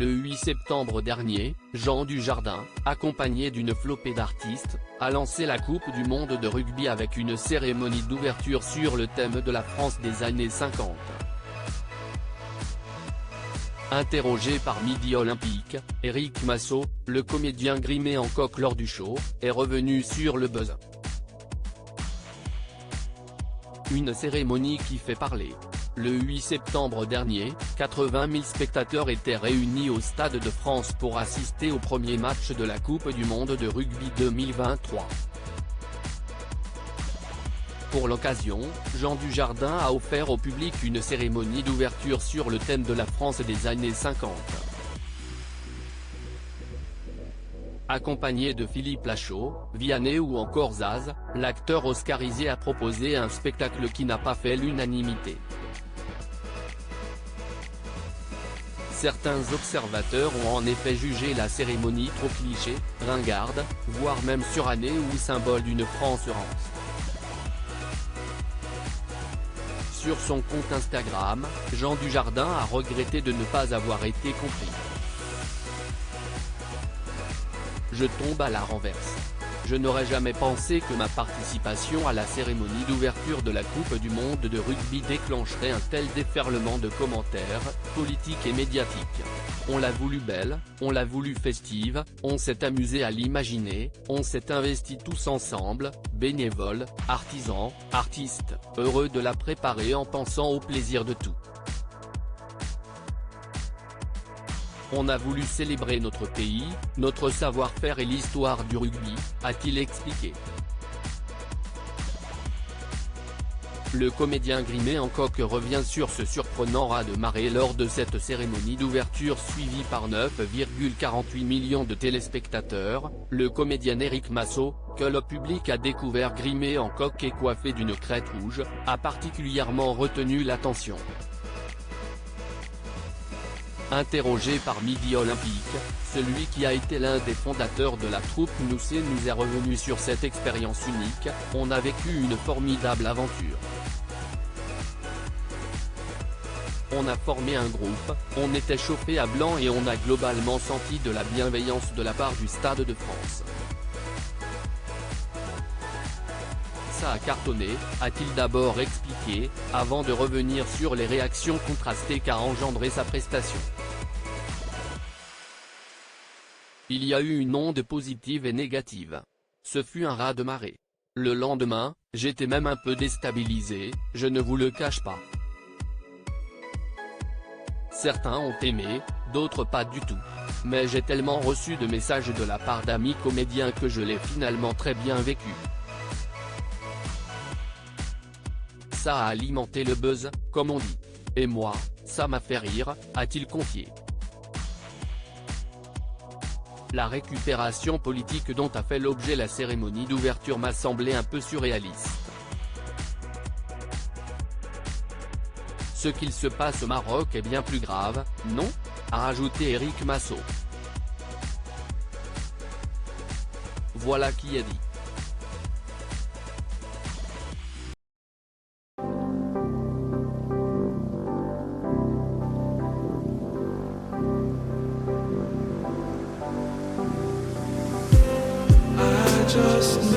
Le 8 septembre dernier, Jean Dujardin, accompagné d'une flopée d'artistes, a lancé la Coupe du monde de rugby avec une cérémonie d'ouverture sur le thème de la France des années 50. Interrogé par Midi Olympique, Éric Masseau, le comédien grimé en coq lors du show, est revenu sur le buzz. Une cérémonie qui fait parler. Le 8 septembre dernier, 80 000 spectateurs étaient réunis au Stade de France pour assister au premier match de la Coupe du monde de rugby 2023. Pour l'occasion, Jean Dujardin a offert au public une cérémonie d'ouverture sur le thème de la France des années 50. Accompagné de Philippe Lachaud, Vianney ou encore Zaz, l'acteur oscarisé a proposé un spectacle qui n'a pas fait l'unanimité. Certains observateurs ont en effet jugé la cérémonie trop cliché, ringarde, voire même surannée ou symbole d'une France rance. Sur son compte Instagram, Jean Dujardin a regretté de ne pas avoir été compris. Je tombe à la renverse. Je n'aurais jamais pensé que ma participation à la cérémonie d'ouverture de la Coupe du monde de rugby déclencherait un tel déferlement de commentaires, politiques et médiatiques. On l'a voulu belle, on l'a voulu festive, on s'est amusé à l'imaginer, on s'est investi tous ensemble, bénévoles, artisans, artistes, heureux de la préparer en pensant au plaisir de tout. On a voulu célébrer notre pays, notre savoir-faire et l'histoire du rugby, a-t-il expliqué. Le comédien grimé en coq revient sur ce surprenant raz-de-marée lors de cette cérémonie d'ouverture suivie par 9,48 millions de téléspectateurs. Le comédien Éric Masseau, que le public a découvert grimé en coq et coiffé d'une crête rouge, a particulièrement retenu l'attention. Interrogé par Midi Olympique, celui qui a été l'un des fondateurs de la troupe nous est revenu sur cette expérience unique. On a vécu une formidable aventure. On a formé un groupe, on était chauffé à blanc et on a globalement senti de la bienveillance de la part du Stade de France. Ça a cartonné, a-t-il d'abord expliqué, avant de revenir sur les réactions contrastées qu'a engendré sa prestation. Il y a eu une onde positive et négative. Ce fut un raz-de-marée. Le lendemain, j'étais même un peu déstabilisé, je ne vous le cache pas. Certains ont aimé, d'autres pas du tout. Mais j'ai tellement reçu de messages de la part d'amis comédiens que je l'ai finalement très bien vécu. Ça a alimenté le buzz, comme on dit. Et moi, ça m'a fait rire, a-t-il confié. La récupération politique dont a fait l'objet la cérémonie d'ouverture m'a semblé un peu surréaliste. Ce qu'il se passe au Maroc est bien plus grave, non ? A rajouté Éric Masseau. Voilà qui est dit. Just